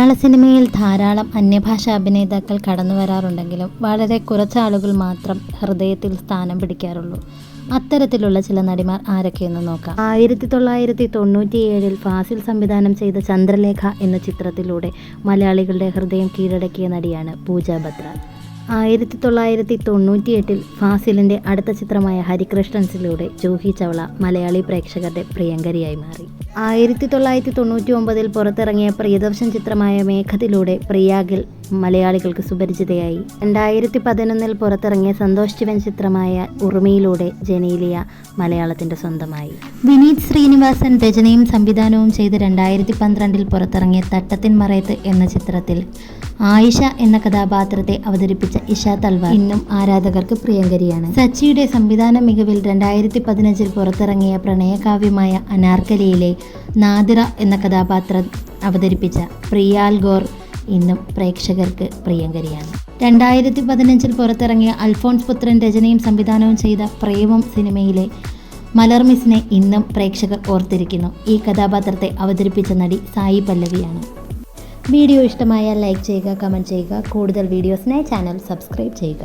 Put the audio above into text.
മലയാള സിനിമയിൽ ധാരാളം അന്യഭാഷാ അഭിനേതാക്കൾ കടന്നു വരാറുണ്ടെങ്കിലും വളരെ കുറച്ചാളുകൾ മാത്രം ഹൃദയത്തിൽ സ്ഥാനം പിടിക്കാറുള്ളൂ. അത്തരത്തിലുള്ള ചില നടിമാർ ആരൊക്കെയെന്ന് നോക്കാം. 1997 ഫാസിൽ സംവിധാനം ചെയ്ത ചന്ദ്രലേഖ എന്ന ചിത്രത്തിലൂടെ മലയാളികളുടെ ഹൃദയം കീഴടക്കിയ നടിയാണ് പൂജ ബത്ര. 1998 ഫാസിലിൻ്റെ അടുത്ത ചിത്രമായ ഹരികൃഷ്ണൻസിലൂടെ ജൂഹി ചൗള മലയാളി പ്രേക്ഷകരുടെ പ്രിയങ്കരിയായി മാറി. 1999 പുറത്തിറങ്ങിയ പ്രിയദർശൻ ചിത്രമായ മേഘത്തിലൂടെ പ്രിയാഗിൽ മലയാളികൾക്ക് സുപരിചിതയായി. 2011 പുറത്തിറങ്ങിയ സന്തോഷ് ശിവൻ ചിത്രമായ ഉറുമിയിലൂടെ ജനീലിയ മലയാളത്തിൻ്റെ സ്വന്തമായി. വിനീത് ശ്രീനിവാസൻ രചനയും സംവിധാനവും ചെയ്ത് 2012 പുറത്തിറങ്ങിയ തട്ടത്തിൻ മറയത്ത് എന്ന ചിത്രത്തിൽ ആയിഷ എന്ന കഥാപാത്രത്തെ അവതരിപ്പിച്ച ഇഷ തൽവാർ ഇന്നും ആരാധകർക്ക് പ്രിയങ്കരിയാണ്. സച്ചിയുടെ സംവിധാന മികവിൽ 2015 പുറത്തിറങ്ങിയ പ്രണയകാവ്യമായ അനാർക്കലിയിലെ നാദിറ എന്ന കഥാപാത്രം അവതരിപ്പിച്ച പ്രിയാൽ ഗോർ ഇന്നും പ്രേക്ഷകർക്ക് പ്രിയങ്കരിയാണ്. 2015 പുറത്തിറങ്ങിയ അൽഫോൺസ് പുത്രൻ രചനയും സംവിധാനവും ചെയ്ത പ്രേമം സിനിമയിലെ മലർമിസിനെ ഇന്നും പ്രേക്ഷകർ ഓർത്തിരിക്കുന്നു. ഈ കഥാപാത്രത്തെ അവതരിപ്പിച്ച നടി സായി പല്ലവിയാണ്. വീഡിയോ ഇഷ്ടമായാൽ ലൈക്ക് ചെയ്യുക, കമൻറ്റ് ചെയ്യുക. കൂടുതൽ വീഡിയോസിനായി ചാനൽ സബ്സ്ക്രൈബ് ചെയ്യുക.